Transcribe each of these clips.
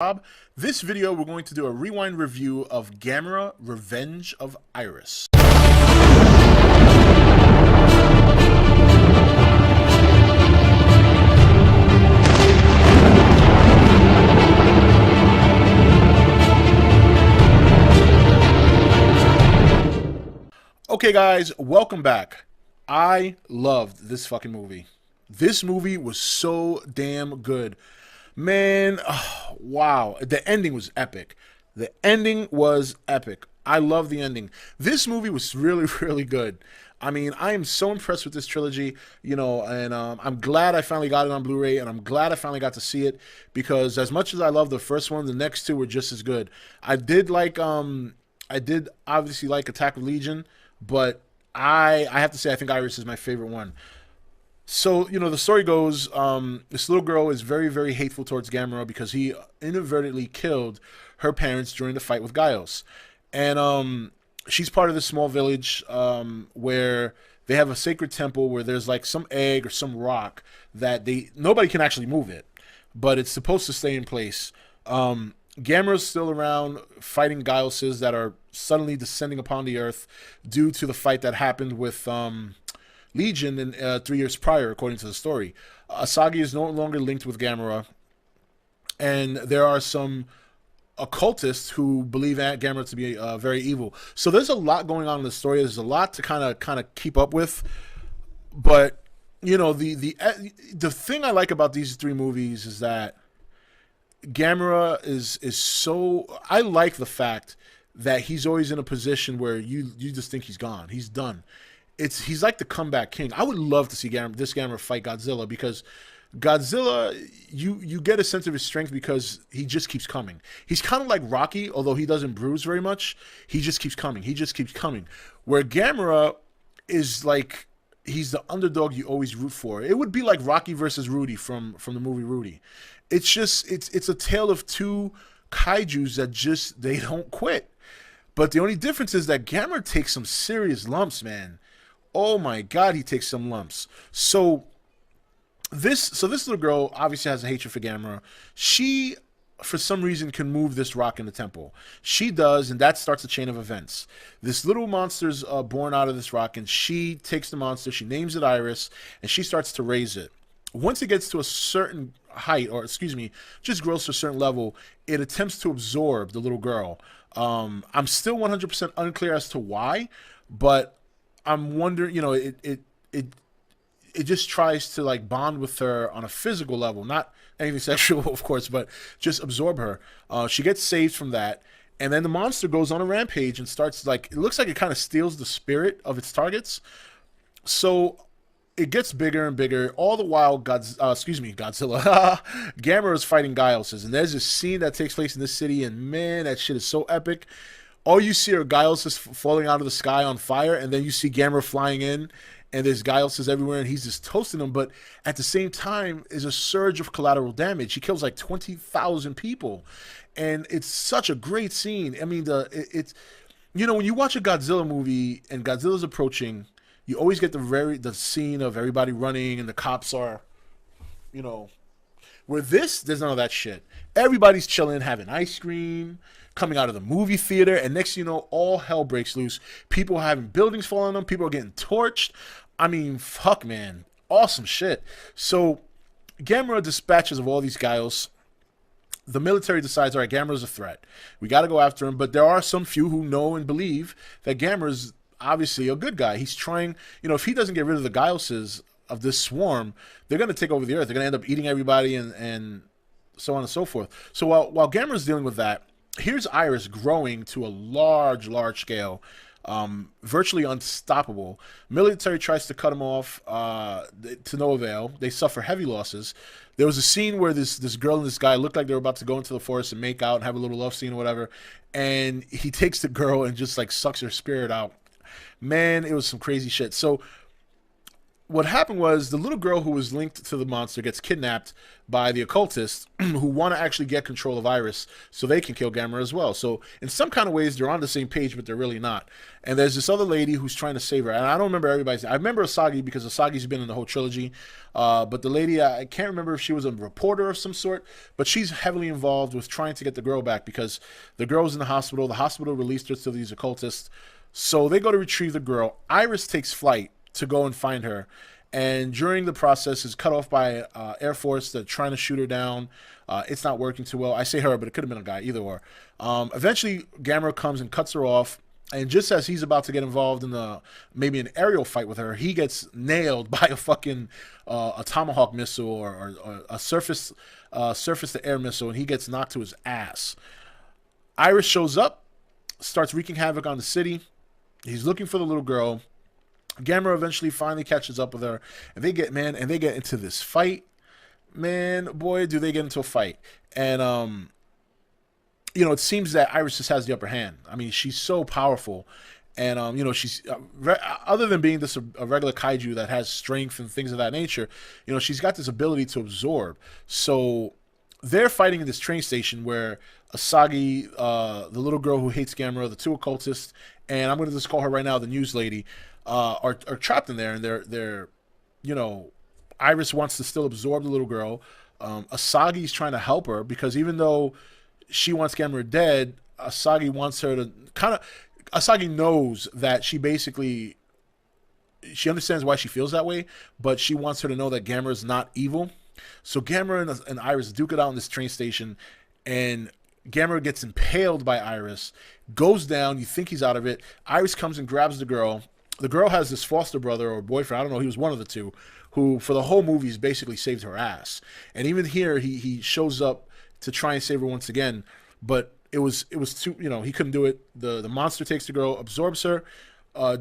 Bob. This video, we're going to do a rewind review of Gamera Revenge of Iris. Okay, guys, welcome back. I loved this fucking movie. This movie was so damn good. Man, oh, wow. The ending was epic. The ending was epic. I love the ending. This movie was really, really good. I mean, I am so impressed with this trilogy, and I'm glad I finally got it on Blu-ray, and I'm glad I finally got to see it, because as much as I love the first one, the next two were just as good. I did obviously like Attack of Legion, but I have to say I think Iris is my favorite one. So, the story goes, this little girl is very, very hateful towards Gamera because he inadvertently killed her parents during the fight with Gaios. And she's part of this small village where they have a sacred temple where there's like some egg or some rock that nobody can actually move it, but it's supposed to stay in place. Gamera's still around fighting Gaioses that are suddenly descending upon the earth due to the fight that happened with Legion in 3 years prior, according to the story. Asagi is no longer linked with Gamera, and there are some occultists who believe Gamera to be very evil. So there's a lot going on in the story. There's a lot to kind of keep up with. But the thing I like about these three movies is that Gamera is so. I like the fact that he's always in a position where you just think he's gone. He's done. He's like the comeback king. I would love to see this Gamera fight Godzilla, because Godzilla, you get a sense of his strength because he just keeps coming. He's kind of like Rocky, although he doesn't bruise very much. He just keeps coming. He just keeps coming. Where Gamera is like, he's the underdog you always root for. It would be like Rocky versus Rudy from the movie Rudy. It's just it's a tale of two kaijus that they don't quit. But the only difference is that Gamera takes some serious lumps, man. Oh my God, he takes some lumps. So this little girl obviously has a hatred for Gamera. She, for some reason, can move this rock in the temple. She does, and that starts a chain of events. This little monster's born out of this rock, and she takes the monster, she names it Iris, and she starts to raise it. Once it gets to a certain height, or excuse me, just grows to a certain level, it attempts to absorb the little girl. I'm still 100% unclear as to why, but I'm wondering, it just tries to like bond with her on a physical level, not anything sexual, of course, but just absorb her. She gets saved from that, and then the monster goes on a rampage and starts it looks like it kind of steals the spirit of its targets. So it gets bigger and bigger, all the while Godzilla, Gamera is fighting Gaioses, and there's this scene that takes place in this city, and man, that shit is so epic. All you see are Gaioses falling out of the sky on fire, and then you see Gamera flying in, and there's Gaioses everywhere, and he's just toasting them. But at the same time, is a surge of collateral damage. He kills like 20,000 people, and it's such a great scene. I mean, when you watch a Godzilla movie and Godzilla's approaching, you always get the scene of everybody running and the cops are, where there's none of that shit. Everybody's chilling, having ice cream, coming out of the movie theater, and next thing you know, all hell breaks loose. People are having buildings fall on them. People are getting torched. I mean, fuck, man. Awesome shit. So Gamera dispatches of all these Gaios. The military decides, all right, Gamera's a threat. We got to go after him. But there are some few who know and believe that Gamera's obviously a good guy. He's trying, if he doesn't get rid of the Gaioses of this swarm, they're going to take over the earth. They're going to end up eating everybody and so on and so forth. So while Gamera's dealing with that, here's Iris growing to a large scale, virtually unstoppable. Military tries to cut him off to no avail. They suffer heavy losses. There was a scene where this girl and this guy looked like they were about to go into the forest and make out and have a little love scene or whatever, and he takes the girl and just like sucks her spirit out. Man, it was some crazy shit. So what happened was the little girl who was linked to the monster gets kidnapped by the occultists who want to actually get control of Iris so they can kill Gamera as well. So in some kind of ways, they're on the same page, but they're really not. And there's this other lady who's trying to save her. And I don't remember everybody's name. I remember Asagi because Asagi's been in the whole trilogy. But the lady, I can't remember if she was a reporter of some sort, but she's heavily involved with trying to get the girl back because the girl's in the hospital. The hospital released her to these occultists. So they go to retrieve the girl. Iris takes flight to go and find her, and during the process is cut off by Air Force. They're trying to shoot her down. It's not working too well. I say her, but it could have been a guy, either or. Eventually Gamera comes and cuts her off, and just as he's about to get involved in maybe an aerial fight with her, he gets nailed by a fucking a tomahawk missile or a surface to air missile, and he gets knocked to his ass. Iris shows up, starts wreaking havoc on the city. He's looking for the little girl. Gamera eventually finally catches up with her, and they get into this fight. Man, boy, do they get into a fight. And it seems that Iris just has the upper hand. I mean, she's so powerful, and she's other than being a regular kaiju that has strength and things of that nature, she's got this ability to absorb. So they're fighting in this train station where Asagi, the little girl who hates Gamera, the two occultists, and I'm going to just call her right now the news lady, are trapped in there, and they're Iris wants to still absorb the little girl. Asagi's trying to help her because even though she wants Gamera dead, Asagi wants her to Asagi knows that she understands why she feels that way, but she wants her to know that Gamera's not evil. So Gamera and Iris duke it out in this train station, and Gamera gets impaled by Iris, goes down. You think he's out of it. Iris comes and grabs the girl. The girl has this foster brother or boyfriend, I don't know, he was one of the two, who for the whole movie has basically saved her ass. And even here, he shows up to try and save her once again, but it was too, he couldn't do it. The monster takes the girl, absorbs her.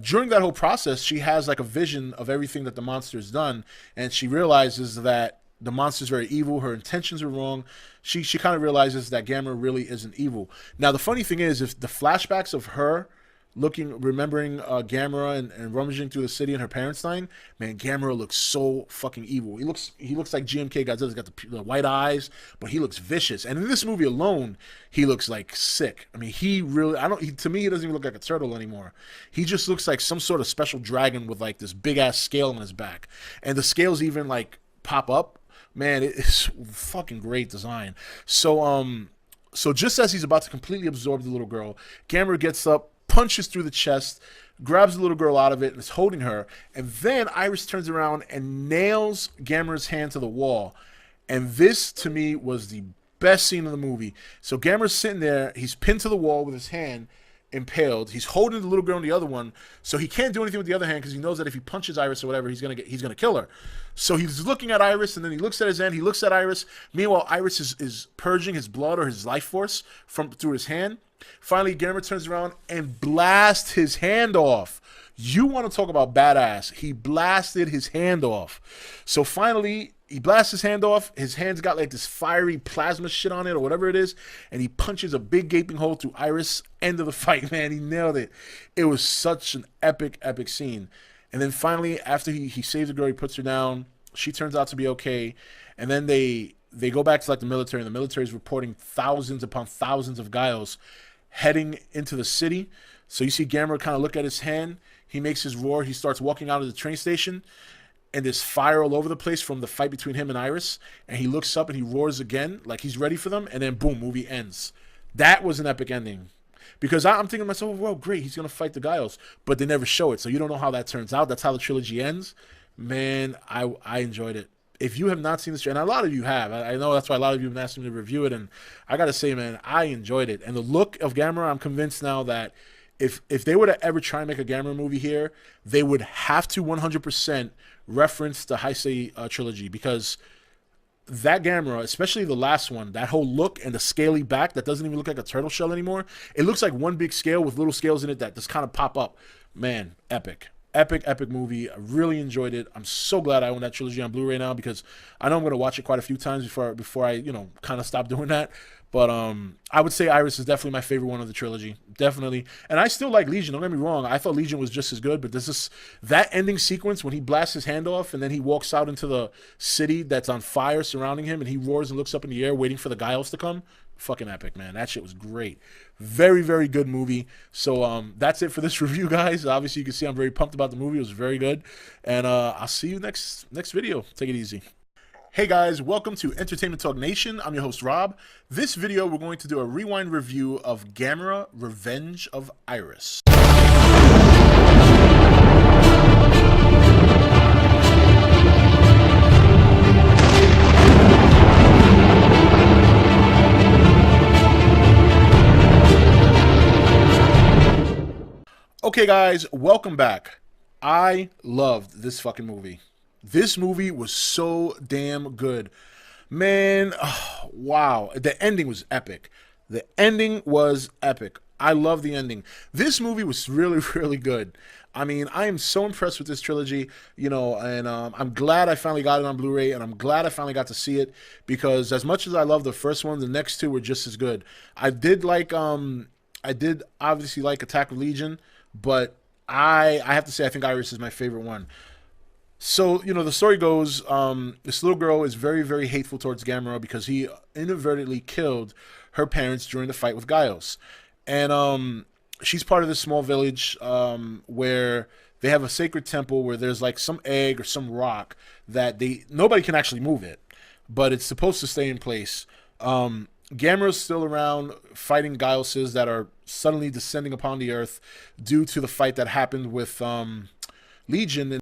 During that whole process, she has like a vision of everything that the monster's done, and she realizes that the monster's very evil. Her intentions are wrong. She kind of realizes that Gamera really isn't evil. Now, the funny thing is, if the flashbacks of her remembering Gamera and rummaging through the city in her parents' time, man, Gamera looks so fucking evil. He looks like GMK Godzilla. He's got the white eyes, but he looks vicious. And in this movie alone, he looks like sick. I mean, to me, he doesn't even look like a turtle anymore. He just looks like some sort of special dragon with like this big ass scale on his back, and the scales even like pop up. Man, it's fucking great design. So just as he's about to completely absorb the little girl, Gamera gets up, punches through the chest, grabs the little girl out of it, and is holding her. And then Iris turns around and nails Gamera's hand to the wall. And this, to me, was the best scene in the movie. So Gamera's sitting there, he's pinned to the wall with his hand impaled. He's holding the little girl in the other one, so he can't do anything with the other hand because he knows that if he punches Iris or whatever, he's gonna kill her. So he's looking at Iris, and then he looks at his hand. He looks at Iris. Meanwhile, Iris is purging his blood or his life force through his hand. Finally, Gamera turns around and blasts his hand off. You want to talk about badass? He blasted his hand off. So finally, he blasts his hand off. His hand's got like this fiery plasma shit on it or whatever it is, and he punches a big gaping hole through Iris. End of the fight, man. He nailed it. It was such an epic scene. And then finally, after he saves the girl, he puts her down. She turns out to be okay. And then they go back to like the military, and the military is reporting thousands upon thousands of Gaios heading into the city. So you see Gamera kind of look at his hand. He makes his roar. He starts walking out of the train station, and there's fire all over the place from the fight between him and Iris. And he looks up and he roars again, like he's ready for them. And then boom, movie ends. That was an epic ending. Because I'm thinking to myself, well, great, he's going to fight the Gaios. But they never show it, so you don't know how that turns out. That's how the trilogy ends. Man, I enjoyed it. If you have not seen this, and a lot of you have, I know that's why a lot of you have been asking me to review it, and I got to say, man, I enjoyed it. And the look of Gamera, I'm convinced now that if they were to ever try and make a Gamera movie here, they would have to 100% reference the Heisei trilogy, because that Gamera, especially the last one, that whole look and the scaly back that doesn't even look like a turtle shell anymore, it looks like one big scale with little scales in it that just kind of pop up. Man, epic. Epic, epic movie. I really enjoyed it. I'm so glad I own that trilogy on Blu-ray now because I know I'm going to watch it quite a few times before I kind of stop doing that. But I would say Iris is definitely my favorite one of the trilogy, definitely. And I still like Legion. Don't get me wrong. I thought Legion was just as good, but this is that ending sequence when he blasts his hand off and then he walks out into the city that's on fire surrounding him, and he roars and looks up in the air waiting for the Giles to come. Fucking epic, man. That shit was great. Very, very good movie. So that's it for this review, guys. Obviously, you can see I'm very pumped about the movie. It was very good. And I'll see you next video. Take it easy. Hey guys, welcome to Entertainment Talk Nation. I'm your host, Rob. This video, we're going to do a rewind review of Gamera, Revenge of Iris. Okay guys, welcome back. I loved this fucking movie. This movie was so damn good. Man, oh, wow. The ending was epic. The ending was epic. I love the ending. This movie was really, really good. I mean, I am so impressed with this trilogy, and I'm glad I finally got it on Blu-ray, and I'm glad I finally got to see it, because as much as I love the first one, the next two were just as good. I did obviously like Attack of Legion, but I have to say I think Iris is my favorite one. So, the story goes, this little girl is very, very hateful towards Gamera because he inadvertently killed her parents during the fight with Giles. And she's part of this small village where they have a sacred temple where there's like some egg or some rock that nobody can actually move it, but it's supposed to stay in place. Gamera's still around fighting Gileses that are suddenly descending upon the earth due to the fight that happened with Legion.